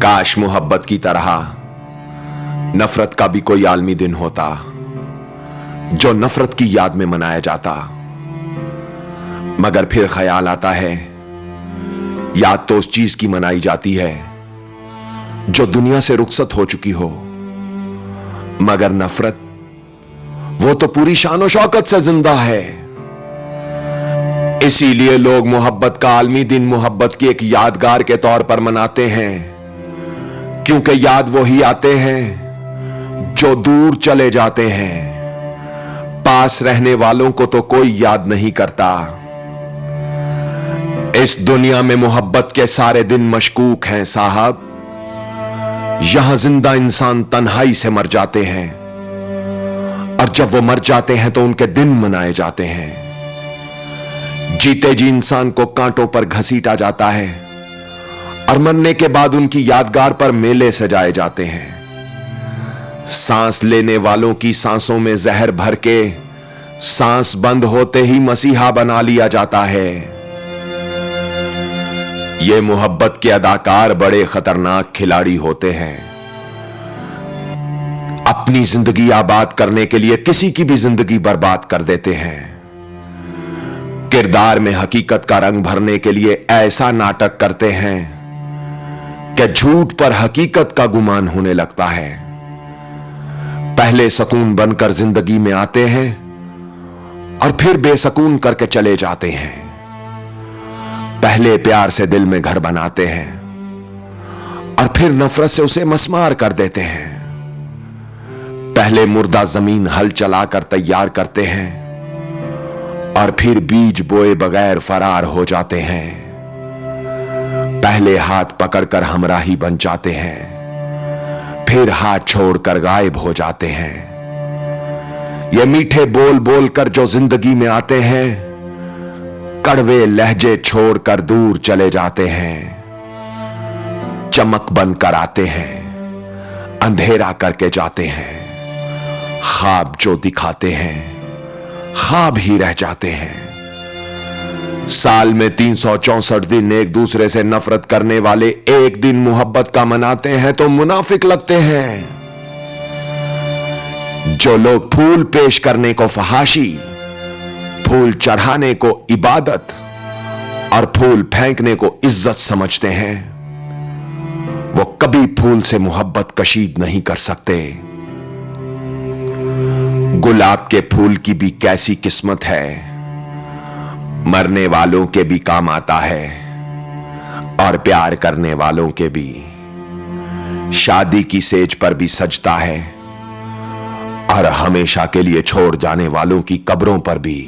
काश मोहब्बत की तरह नफरत का भी कोई आलमी दिन होता जो नफरत की याद में मनाया जाता। मगर फिर ख्याल आता है याद तो उस चीज की मनाई जाती है जो दुनिया से रुखसत हो चुकी हो, मगर नफरत वो तो पूरी शान शौकत से जिंदा है। इसीलिए लोग मोहब्बत का आलमी दिन मोहब्बत की एक यादगार के तौर पर मनाते हैं, क्योंकि याद वो ही आते हैं जो दूर चले जाते हैं। पास रहने वालों को तो कोई याद नहीं करता। इस दुनिया में मोहब्बत के सारे दिन मशकूक हैं साहब। यहां जिंदा इंसान तन्हाई से मर जाते हैं, और जब वो मर जाते हैं तो उनके दिन मनाए जाते हैं। जीते जी इंसान को कांटों पर घसीटा जाता है, और मरने के बाद उनकी यादगार पर मेले सजाए जाते हैं। सांस लेने वालों की सांसों में जहर भर के सांस बंद होते ही मसीहा बना लिया जाता है। ये मोहब्बत के अदाकार बड़े खतरनाक खिलाड़ी होते हैं। अपनी जिंदगी आबाद करने के लिए किसी की भी जिंदगी बर्बाद कर देते हैं। किरदार में हकीकत का रंग भरने के लिए ऐसा नाटक करते हैं कि झूठ पर हकीकत का गुमान होने लगता है। पहले सुकून बनकर जिंदगी में आते हैं और फिर बेसुकून करके चले जाते हैं। पहले प्यार से दिल में घर बनाते हैं और फिर नफरत से उसे मस्मार कर देते हैं। पहले मुर्दा जमीन हल चलाकर तैयार करते हैं और फिर बीज बोए बगैर फरार हो जाते हैं। पहले हाथ पकड़कर हमराही बन जाते हैं, फिर हाथ छोड़कर गायब हो जाते हैं। ये मीठे बोल बोलकर जो जिंदगी में आते हैं, कड़वे लहजे छोड़कर दूर चले जाते हैं। चमक बनकर आते हैं, अंधेरा करके जाते हैं। ख्वाब जो दिखाते हैं ख्वाब ही रह जाते हैं। साल में 364 दिन एक दूसरे से नफरत करने वाले एक दिन मोहब्बत का मनाते हैं तो मुनाफिक लगते हैं। जो लोग फूल पेश करने को फहाशी, फूल चढ़ाने को इबादत और फूल फेंकने को इज्जत समझते हैं, वो कभी फूल से मोहब्बत कशीद नहीं कर सकते। गुलाब के फूल की भी कैसी किस्मत है, मरने वालों के भी काम आता है और प्यार करने वालों के भी। शादी की सेज पर भी सजता है और हमेशा के लिए छोड़ जाने वालों की कब्रों पर भी।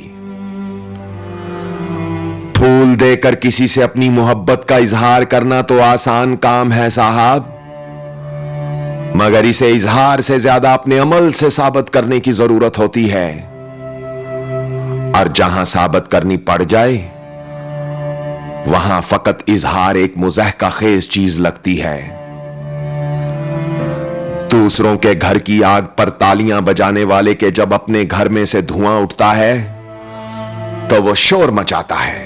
फूल देकर किसी से अपनी मोहब्बत का इजहार करना तो आसान काम है साहब, मगर इसे इजहार से ज्यादा अपने अमल से साबित करने की जरूरत होती है। और जहां साबित करनी पड़ जाए वहां फकत इजहार एक मुज़हका खेज चीज लगती है। दूसरों के घर की आग पर तालियां बजाने वाले के जब अपने घर में से धुआं उठता है तो वो शोर मचाता है।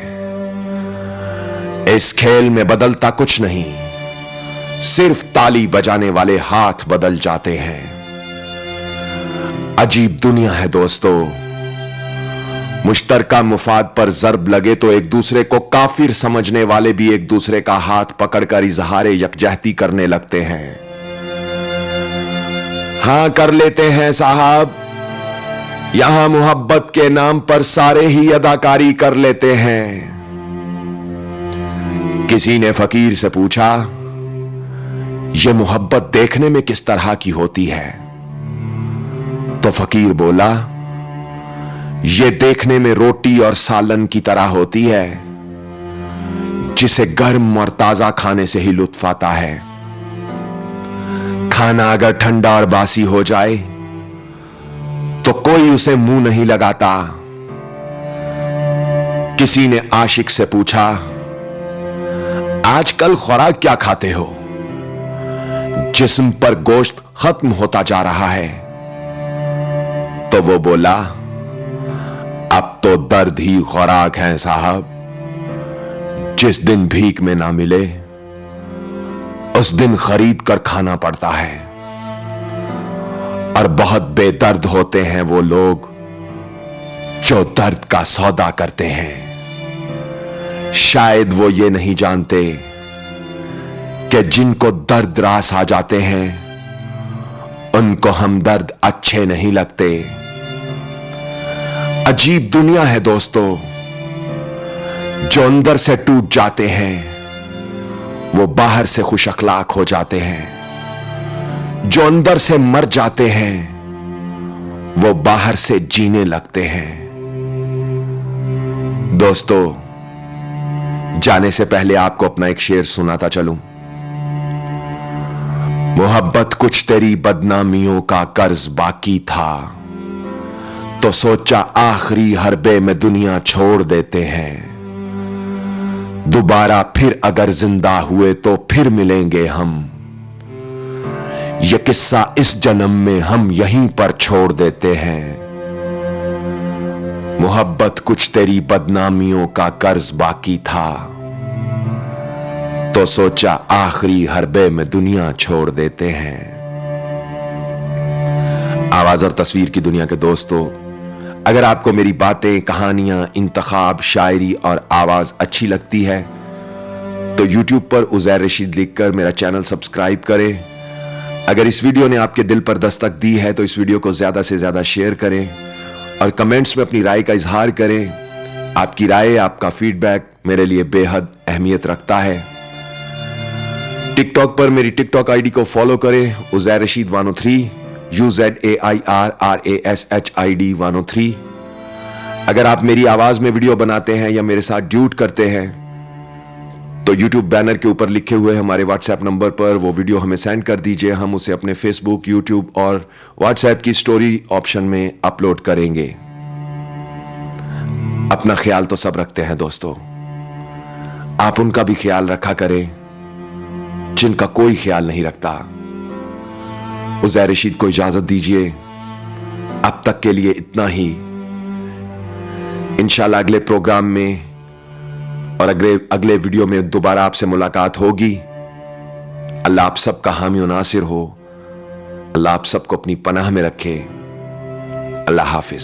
इस खेल में बदलता कुछ नहीं, सिर्फ ताली बजाने वाले हाथ बदल जाते हैं। अजीब दुनिया है दोस्तों। मुश्तरका मुफाद पर जर्ब लगे तो एक दूसरे को काफिर समझने वाले भी एक दूसरे का हाथ पकड़कर इजहारे यकजहती करने लगते हैं। हां कर लेते हैं साहब, यहां मोहब्बत के नाम पर सारे ही अदाकारी कर लेते हैं। किसी ने फकीर से पूछा, यह मोहब्बत देखने में किस तरह की होती है? तो फकीर बोला, यह देखने में रोटी और सालन की तरह होती है, जिसे गर्म और ताजा खाने से ही लुत्फ आता है। खाना अगर ठंडा और बासी हो जाए तो कोई उसे मुंह नहीं लगाता। किसी ने आशिक से पूछा, आजकल खुराक क्या खाते हो? जिस्म पर गोश्त खत्म होता जा रहा है। तो वो बोला, अब तो दर्द ही खुराक है साहब। जिस दिन भीख में ना मिले उस दिन खरीद कर खाना पड़ता है। और बहुत बेदर्द होते हैं वो लोग जो दर्द का सौदा करते हैं। शायद वो ये नहीं जानते कि जिनको दर्द रास आ जाते हैं उनको हमदर्द अच्छे नहीं लगते। अजीब दुनिया है दोस्तों। जो अंदर से टूट जाते हैं वो बाहर से खुश अखलाक हो जाते हैं। जो अंदर से मर जाते हैं वो बाहर से जीने लगते हैं। दोस्तों, जाने से पहले आपको अपना एक शेर सुनाता चलूं। मोहब्बत कुछ तेरी बदनामियों का कर्ज बाकी था, तो सोचा आखिरी हरबे में दुनिया छोड़ देते हैं। दोबारा फिर अगर जिंदा हुए तो फिर मिलेंगे हम। ये किस्सा इस जन्म में हम यहीं पर छोड़ देते हैं। मोहब्बत कुछ तेरी बदनामियों का कर्ज बाकी था, तो सोचा आखिरी हरबे में दुनिया छोड़ देते हैं। आवाज और तस्वीर की दुनिया के दोस्तों, अगर आपको मेरी बातें, कहानियां, इंतखाब, शायरी और आवाज अच्छी लगती है तो YouTube पर उज़ैर रशीद लिखकर मेरा चैनल सब्सक्राइब करें। अगर इस वीडियो ने आपके दिल पर दस्तक दी है तो इस वीडियो को ज्यादा से ज्यादा शेयर करें और कमेंट्स में अपनी राय का इजहार करें। आपकी राय, आपका फीडबैक मेरे लिए बेहद अहमियत रखता है। टिकटॉक पर मेरी टिकटॉक आईडी को फॉलो करें, उज़ैर रशीद 103, UZAIRRASHID 103। अगर आप मेरी आवाज में वीडियो बनाते हैं या मेरे साथ ड्यूट करते हैं तो YouTube बैनर के ऊपर लिखे हुए हमारे WhatsApp नंबर पर वो वीडियो हमें सेंड कर दीजिए। हम उसे अपने Facebook, YouTube और WhatsApp की स्टोरी ऑप्शन में अपलोड करेंगे। अपना ख्याल तो सब रखते हैं दोस्तों, आप उनका भी ख्याल रखा करें जिनका कोई ख्याल नहीं रखता। उज़ैर रशीद को इजाजत दीजिए। अब तक के लिए इतना ही। इंशाल्लाह अगले प्रोग्राम में और अगले वीडियो में दोबारा आपसे मुलाकात होगी। अल्लाह आप सबका हामी और नासिर हो। अल्लाह आप सबको अपनी पनाह में रखे। अल्लाह हाफिज।